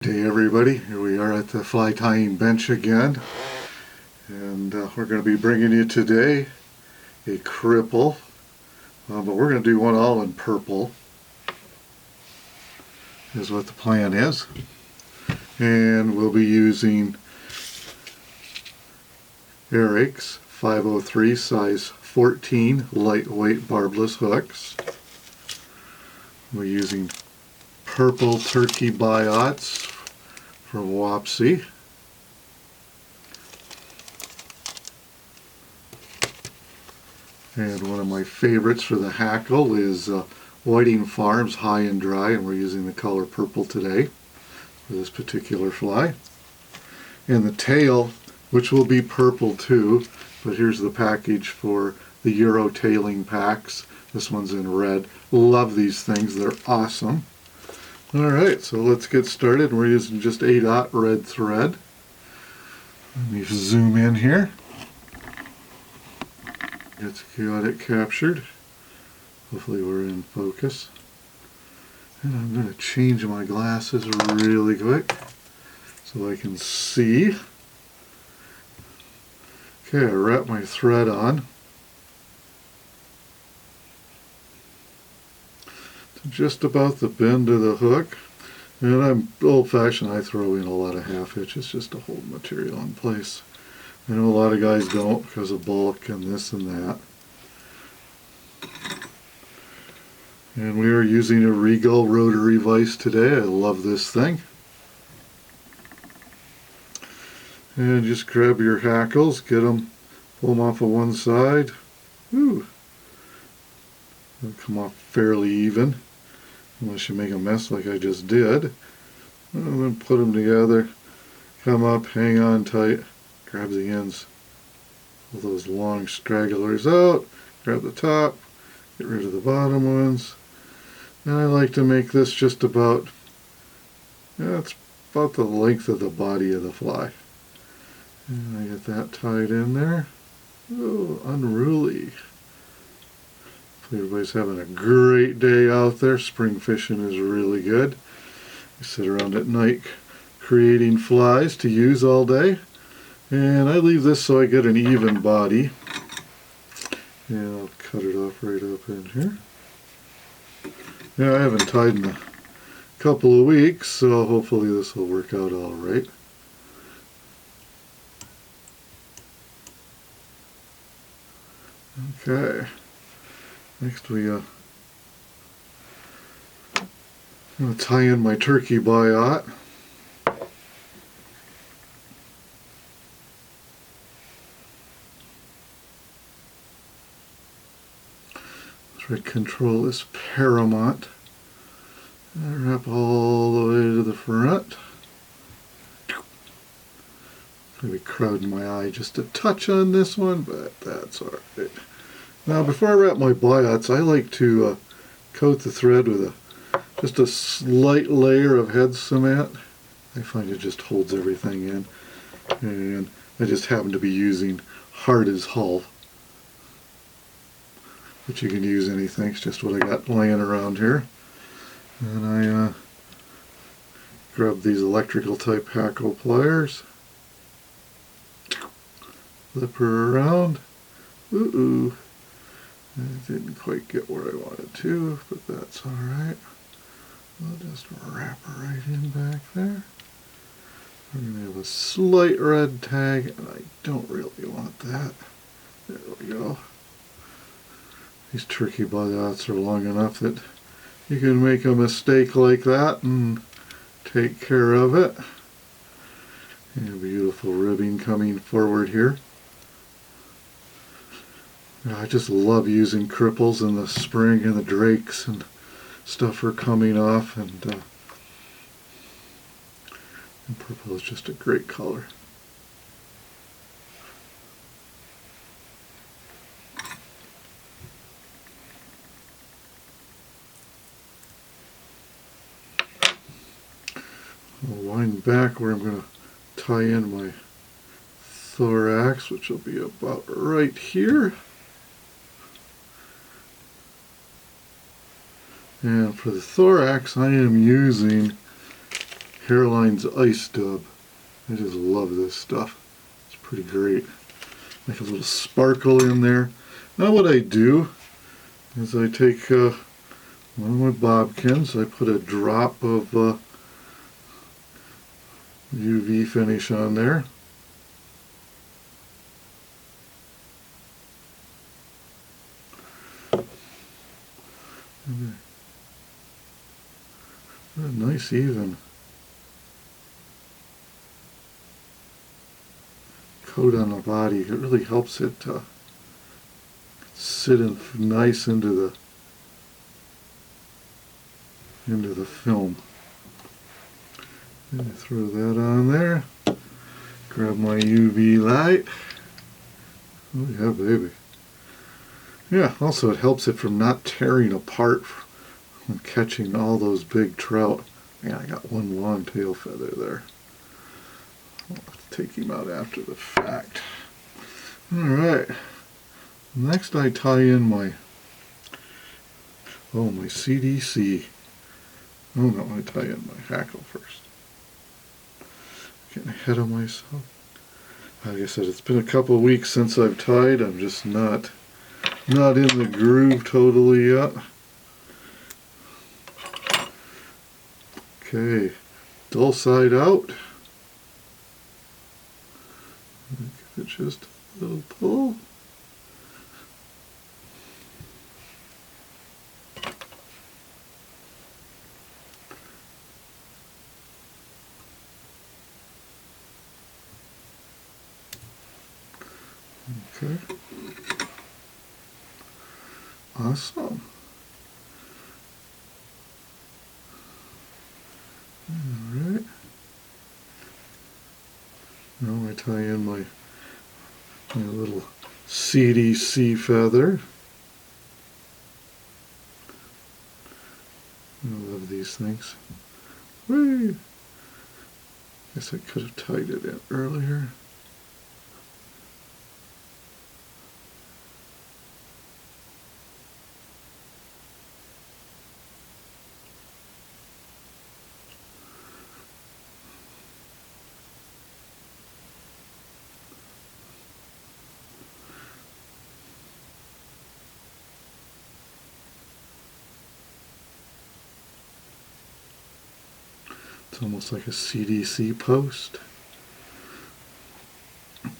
Good day everybody, here we are at the fly tying bench again, and we're going to be bringing you today a Cripple, but we're going to do one all in purple is what the plan is, and we'll be using Ahrex 503 size 14 lightweight barbless hooks. We're using purple turkey Biots from Wapsi. And one of my favorites for the Hackle is Whiting Farms High and Dry, and we're using the color purple today for this particular fly. And the tail, which will be purple too, but here's the package for the Euro tailing packs. This one's in red. Love these things, they're awesome. Alright, so let's get started. We're using just 8/0 red thread. Let me zoom in here. Got it captured. Hopefully we're in focus. And I'm going to change my glasses really quick so I can see. Okay, I wrap my thread on to just about the bend of the hook. And I'm old-fashioned, I throw in a lot of half hitches just to hold material in place. I know a lot of guys don't because of bulk and this and that. And we are using a Regal rotary vise today. I love this thing. And just grab your hackles, get them, pull them off of one side. Woo! They'll come off fairly even, unless you make a mess like I just did. And then put them together, come up, hang on tight, grab the ends, pull those long stragglers out, grab the top, get rid of the bottom ones. And I like to make this just about, it's about the length of the body of the fly. And I get that tied in there. Oh, unruly. Hopefully everybody's having a great day out there. Spring fishing is really good. I sit around at night creating flies to use all day. And I leave this so I get an even body. And I'll cut it off right up in here. Yeah, I haven't tied in a couple of weeks, so hopefully this will work out all right. Okay. Next I'm going to tie in my turkey Biot. Thread control is paramount. And wrap all the way to the front. Maybe crowding my eye just a touch on this one, but that's alright. Now before I wrap my Biots, I like to coat the thread with just a slight layer of head cement. I find it just holds everything in. And I just happen to be using hard as hull. But you can use anything, it's just what I got laying around here. And I grab these electrical type Hackle pliers. Flip her around. Ooh, I didn't quite get where I wanted to, but that's alright. I'll just wrap her right in back there. We're going to have a slight red tag, and I don't really want that. There we go. These turkey Biots are long enough that you can make a mistake like that and take care of it. And beautiful ribbing coming forward here. I just love using Cripples in the spring, and the drakes and stuff are coming off, and purple is just a great color. I'll wind back where I'm going to tie in my Throax, which will be about right here. And for the Throax, I am using Hareline's Ice Dub. I just love this stuff. It's pretty great. Make a little sparkle in there. Now what I do is I take one of my Bobkins, I put a drop of UV finish on there. A nice even coat on the body. It really helps it sit in nice into the film. And throw that on there. Grab my UV light. Oh yeah, baby. Yeah, also it helps it from not tearing apart when catching all those big trout. Yeah, I got one long tail feather there. I'll have to take him out after the fact. Alright. Next I tie in my CDC. Oh no, I tie in my Hackle first. Getting ahead of myself. Like I said, it's been a couple of weeks since I've tied. I'm just not in the groove totally yet. Okay, dull side out. Give it just a little pull. Okay. Awesome. Alright. Now I tie in my little CDC feather. I love these things. Whee! Guess I could have tied it in earlier. It's almost like a CDC post.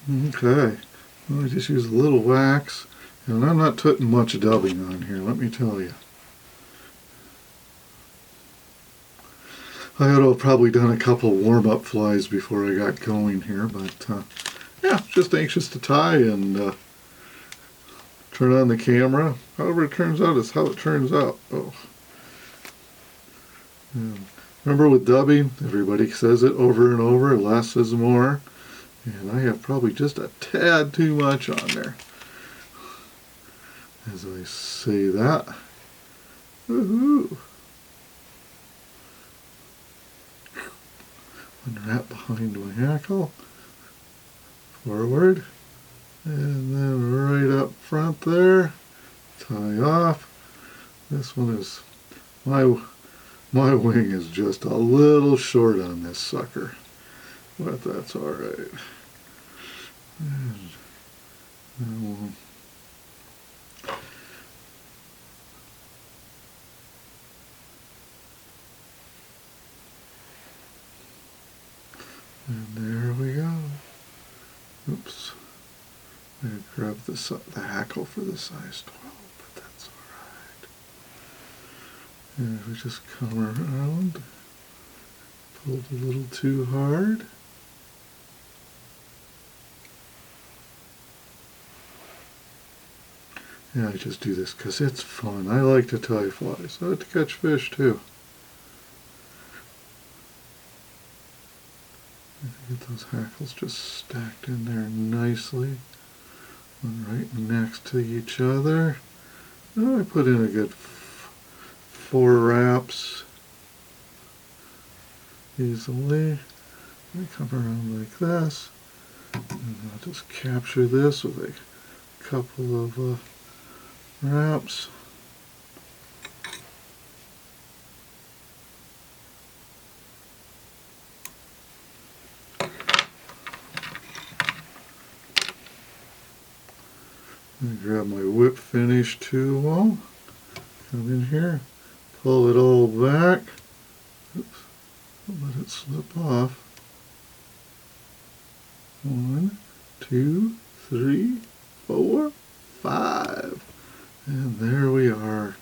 Okay, well, I just use a little wax, and I'm not putting much dubbing on here, let me tell you. I ought to have probably done a couple warm-up flies before I got going here, but yeah, just anxious to tie and turn on the camera. However it turns out is how it turns out. Oh. Yeah. Remember with dubbing, everybody says it over and over, less is more. And I have probably just a tad too much on there. As I say that. Woohoo! Unwrap behind my Hackle. Forward. And then right up front there. Tie off. This one is my wing is just a little short on this sucker, but that's all right. And there we go. Oops. I grabbed the Hackle for the size 12, but that's all right. And if we just come around, pulled a little too hard. Yeah, I just do this because it's fun. I like to tie flies. I like to catch fish too. Get those Hackles just stacked in there nicely. One right next to each other. Oh, I put in a good 4 wraps easily. I come around like this, and I'll just capture this with a couple of wraps. Grab my whip finish tool. Come in here. Pull it all back. Oops. Let it slip off. 1, 2, 3, 4, 5. And there we are.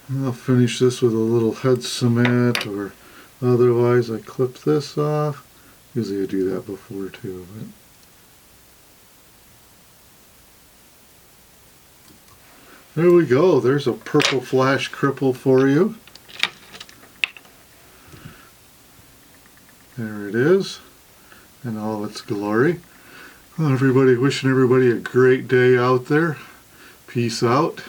And I'll finish this with a little head cement, or otherwise I clip this off. Usually I do that before too. But there we go. There's a purple flash cripple for you. There it is in all its glory. Well, wishing everybody a great day out there. Peace out.